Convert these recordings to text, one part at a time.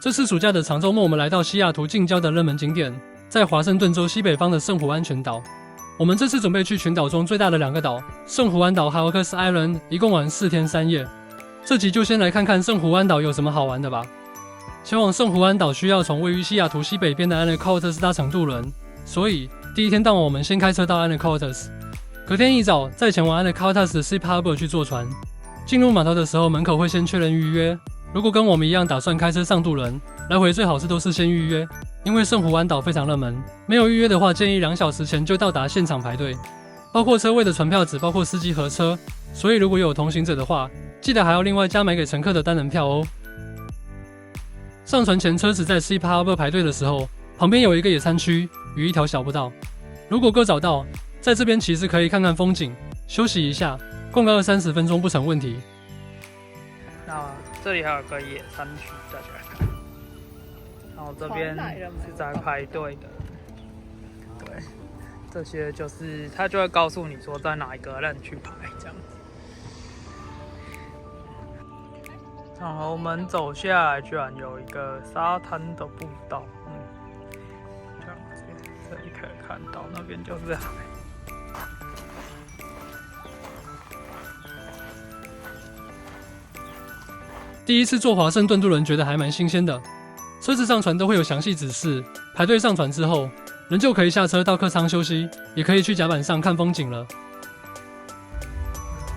这次暑假的长周末，我们来到西雅图近郊的热门景点，在华盛顿州西北方的圣胡安群岛。我们这次准备去群岛中最大的2个岛——圣胡安岛和 Ocas Island， 一共玩4天3夜。这集就先来看看圣胡安岛有什么好玩的吧。前往圣胡安岛需要从位于西雅图西北边的 Anacortes 搭乘渡轮，所以第一天当晚我们先开车到 Anacortes， 隔天一早再前往 Anacortes 的 Ship Harbor 去坐船。进入码头的时候，门口会先确认预约。如果跟我们一样打算开车上渡轮，来回最好是都是先预约，因为圣胡安岛非常热门，没有预约的话，建议2小时前就到达现场排队。包括车位的船票只包括司机和车，所以如果有同行者的话，记得还要另外加买给乘客的单人票哦。上船前，车子在 Ship Harbor 排队的时候，旁边有一个野餐区与一条小步道。如果够早到，在这边其实可以看看风景，休息一下，逛个20-30分钟不成问题。那这里还有个野餐区，大家来看。然后这边是在排队的，对，这些就是他就会告诉你说在哪一个人去排这样子。然后我们走下来，居然有一个沙滩的步道，这样子，这里可以看到那边就是海。第一次坐华盛顿渡轮，觉得还蛮新鲜的。车子上船都会有详细指示，排队上船之后，人就可以下车到客舱休息，也可以去甲板上看风景了。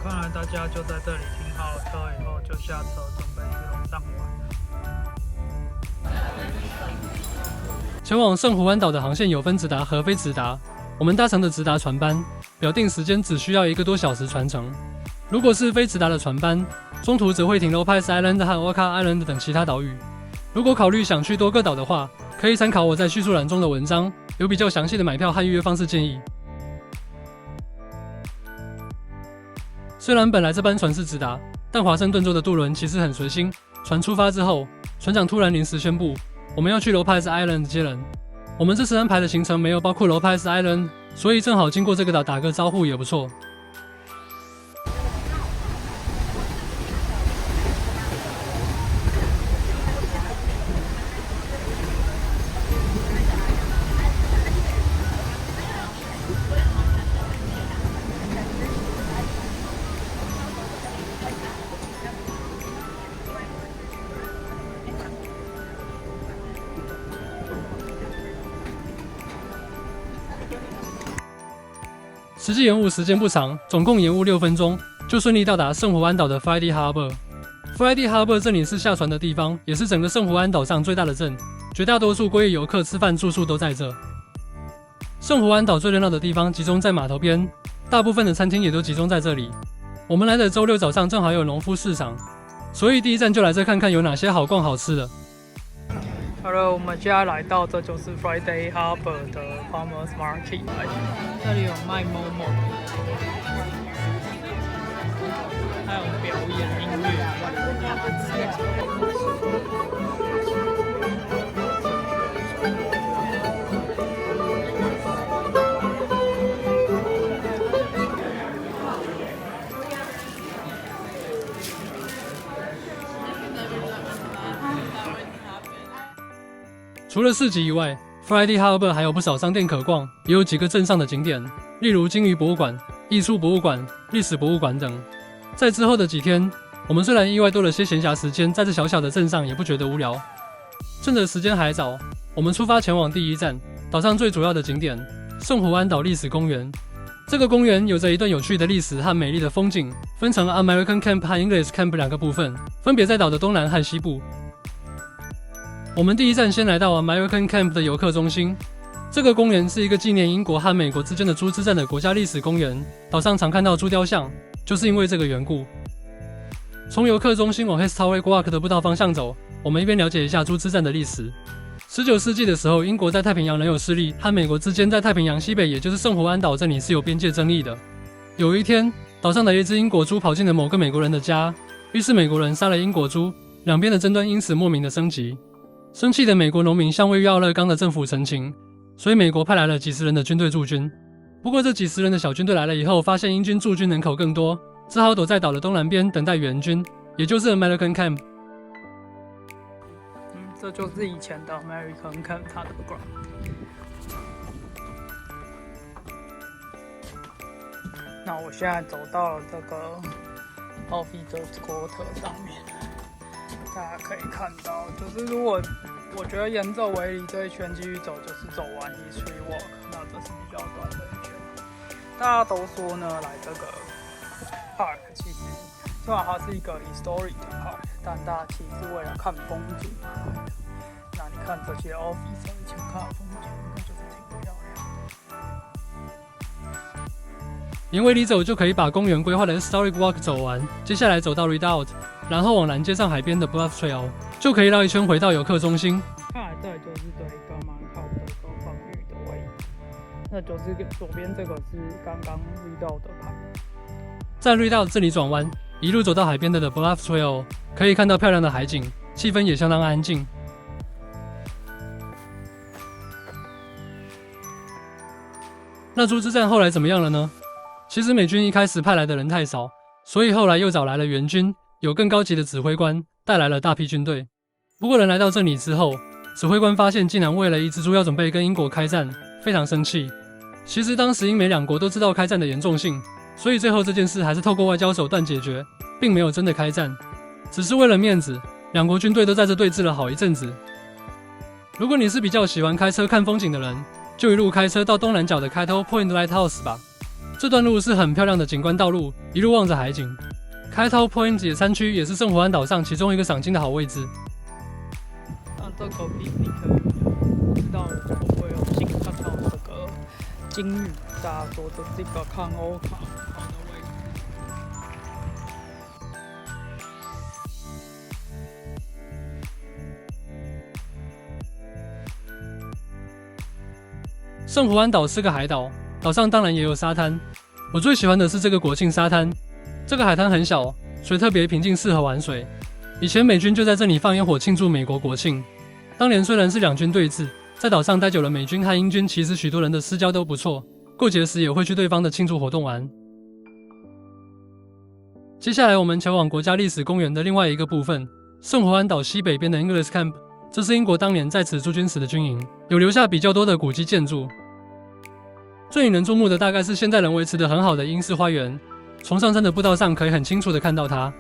看来大家就在这里停好车以后就下车，准备去楼上玩。前往圣胡安岛的航线有分直达和非直达，我们搭乘的直达船班，表定时间只需要1个多小时船程。如果是非直达的船班，中途则会停 Lopez Island 和 Ocas Island 等其他岛屿。如果考虑想去多个岛的话，可以参考我在叙述栏中的文章，有比较详细的买票和预约方式建议。虽然本来这班船是直达，但华盛顿州的渡轮其实很随心。船出发之后，船长突然临时宣布，我们要去 Lopez Island 接人。我们这次安排的行程没有包括 Lopez Island， 所以正好经过这个岛打个招呼也不错。实际延误时间不长，总共延误6分钟，就顺利到达圣胡安岛的 Friday Harbor。Friday Harbor 这里是下船的地方，也是整个圣胡安岛上最大的镇，绝大多数归业游客吃饭住宿都在这。圣胡安岛最热闹的地方集中在码头边，大部分的餐厅也都集中在这里。我们来的周6早上正好有农夫市场，所以第一站就来这看看有哪些好逛好吃的。好了，我们现在来到这就是 Friday Harbor 的 Farmers Market， 这里有卖 Momo， 还有表演音乐。除了市集以外 ，Friday Harbor 还有不少商店可逛，也有几个镇上的景点，例如鲸鱼博物馆、艺术博物馆、历史博物馆等。在之后的几天，我们虽然意外多了些闲暇时间，在这小小的镇上也不觉得无聊。趁着时间还早，我们出发前往第一站，岛上最主要的景点——圣胡安岛历史公园。这个公园有着一段有趣的历史和美丽的风景，分成 American Camp 和 English Camp 2个部分，分别在岛的东南和西部。我们第一站先来到 American Camp 的游客中心。这个公园是一个纪念英国和美国之间的猪之战的国家历史公园，岛上常看到猪雕像，就是因为这个缘故。从游客中心往 Hestaway Walk 的步道方向走，我们一边了解一下猪之战的历史。19世纪的时候，英国在太平洋仍有势力，和美国之间在太平洋西北，也就是圣胡安岛这里是有边界争议的。有一天，岛上的一只英国猪跑进了某个美国人的家，于是美国人杀了英国猪，两边的争端因此莫名的升级。生气的美国农民向位于奥勒冈的政府陈情，所以美国派来了几十人的军队驻军。不过这几十人的小军队来了以后，发现英军驻军人口更多，只好躲在岛的东南边等待援军，也就是 American Camp。这就是以前的 American Camp 它的 ground。那我现在走到了这个 Officers Quarter 上面，大家可以看到，就是如果我觉得沿着围篱这一圈继续走，就是走完 History Walk， 那这是比较短的一圈。大家都说呢，来这个 park 其实虽然它是一个 historic 的 park， 但大家其实是为了看风景而来的。那你看这些 officer 以前看的风景，应该就是挺漂亮的。沿围篱走就可以把公园规划的 historic walk 走完，接下来走到 Redoubt， 然后往南接上海边的 Bluff Trail， 就可以绕一圈回到游客中心。看来这里就是对一个蛮好的一个防御的位置。那就是左边这个是刚刚遇到的牌。在Redoubt这里转弯，一路走到海边的 Bluff Trail， 可以看到漂亮的海景，气氛也相当安静。那猪之战后来怎么样了呢？其实美军一开始派来的人太少，所以后来又找来了援军，有更高级的指挥官，带来了大批军队。不过人来到这里之后，指挥官发现竟然为了一只猪要准备跟英国开战，非常生气。其实当时英美两国都知道开战的严重性，所以最后这件事还是透过外交手段解决，并没有真的开战，只是为了面子，两国军队都在这对峙了好一阵子。如果你是比较喜欢开车看风景的人，就一路开车到东南角的 Kettle Point Lighthouse 吧。这段路是很漂亮的景观道路，一路望着海景。Kettle Point 野餐区也是圣胡安岛上其中一个赏金的好位置。那这个 picnic 不知道我会不会有幸看到这个鲸鱼，大家说这是一个看欧卡很好的位置。圣胡安岛是个海岛，岛上当然也有沙滩。我最喜欢的是这个国庆沙滩，这个海滩很小，水特别平静，适合玩水。以前美军就在这里放烟火庆祝美国国庆。当年虽然是两军对峙，在岛上待久了，美军和英军其实许多人的私交都不错，过节时也会去对方的庆祝活动玩。接下来我们前往国家历史公园的另外一个部分，圣胡安岛西北边的 English Camp， 这是英国当年在此驻军时的军营，有留下比较多的古迹建筑。最引人注目的大概是现代人维持的很好的英式花园，从上山的步道上可以很清楚的看到它。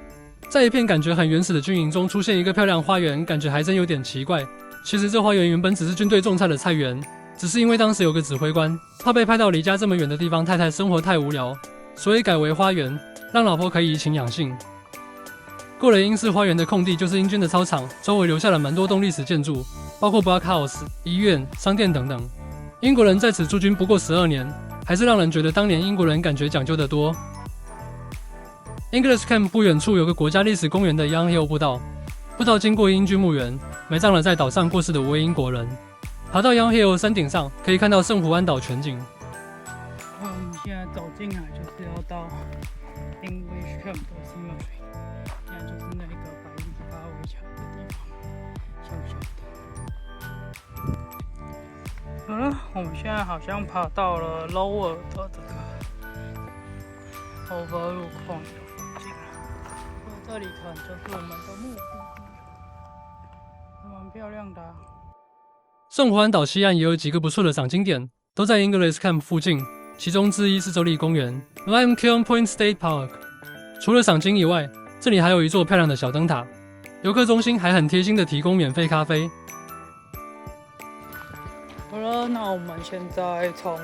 在一片感觉很原始的军营中出现一个漂亮花园，感觉还真有点奇怪。其实这花园原本只是军队种菜的菜园，只是因为当时有个指挥官，怕被派到离家这么远的地方，太太生活太无聊，所以改为花园，让老婆可以怡情养性。过了英式花园的空地就是英军的操场，周围留下了蛮多栋历史建筑，包括 Blockhouse、医院、商店等等。英国人在此驻军不过12年，还是让人觉得当年英国人感觉讲究得多。English Camp 不远处有个国家历史公园的 Young Hill 步道，步道经过英军墓园，埋葬了在岛上过世的5位英国人。爬到 Young Hill 山顶上，可以看到圣胡安岛全景。我们现在走进来就是要到 English Camp 的 Cemetery， 现在就是那个白篱笆围墙的地方，小小的。好了，我们现在好像爬到了 Lower 的这个 Overlook Point 的附近了，这里可能就是我们的目的地，还蛮漂亮的啊。圣胡安岛西岸也有几个不错的赏金点，都在 English Camp 附近，其中之一是州立公园 Limekiln Point State Park。除了赏金以外，这里还有一座漂亮的小灯塔，游客中心还很贴心的提供免费咖啡。好了，那我们现在从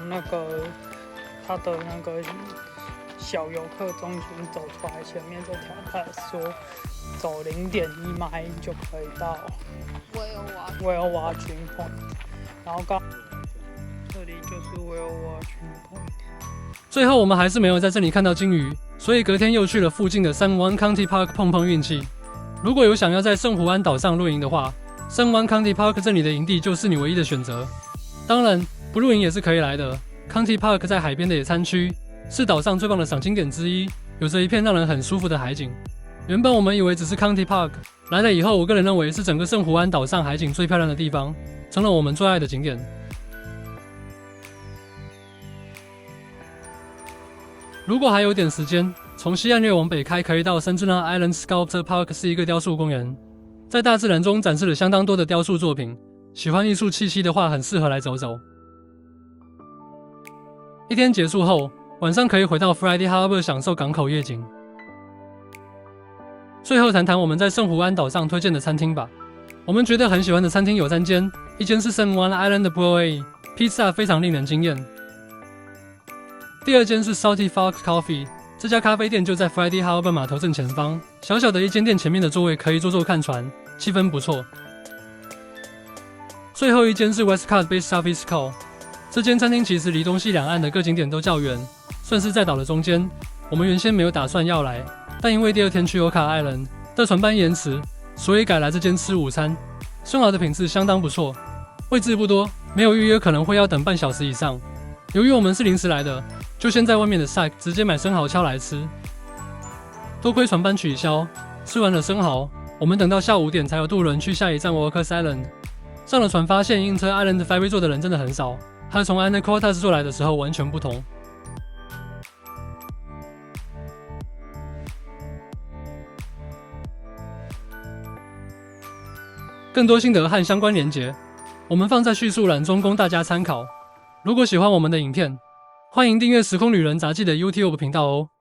它的那个小游客中心走出来，前面这条它说走0.1 迈就可以到 Whale Watching Point， 然后这里就是 Whale Watching Point。最后我们还是没有在这里看到鲸鱼，所以隔天又去了附近的 San Juan County Park 碰碰运气。如果有想要在圣胡安岛上露营的话，San Juan County Park 这里的营地就是你唯一的选择。当然，不露营也是可以来的。County Park 在海边的野餐区，是岛上最棒的赏金点之一，有着一片让人很舒服的海景。原本我们以为只是 County Park， 来了以后，我个人认为是整个圣胡安岛上海景最漂亮的地方，成了我们最爱的景点。如果还有点时间，从西岸略往北开，可以到 Sentinel Island Sculpture Park， 是一个雕塑公园。在大自然中展示了相当多的雕塑作品，喜欢艺术气息的话，很适合来走走。一天结束后，晚上可以回到 Friday Harbor 享受港口夜景。最后谈谈我们在圣胡安岛上推荐的餐厅吧。我们觉得很喜欢的餐厅有3间，一间是圣 Juan Island 的 Broe， 披萨非常令人惊艳。第2间是 Salty Fox Coffee， 这家咖啡店就在 Friday Harbor 码头正前方，小小的一间店，前面的座位可以坐看船，气氛不错。最后一间是 Westcott Bay Surface Call， 这间餐厅其实离东西两岸的各景点都较远，算是在岛的中间。我们原先没有打算要来，但因为第2天去 Oka Island 的船班延迟，所以改来这间吃午餐。生蚝的品质相当不错，位置不多，没有预约可能会要等半小时以上。由于我们是临时来的，就先在外面的 Site 直接买生蚝敲来吃。多亏船班取消，吃完了生蚝，我们等到下午5点才有渡轮去下一站 Walker's Island。上了船发现英车 Island Ferry 坐的人真的很少，和从 Anacortes 坐来的时候完全不同。更多心得和相关连结，我们放在叙述栏中供大家参考。如果喜欢我们的影片，欢迎订阅时空旅人杂技的 YouTube 频道哦。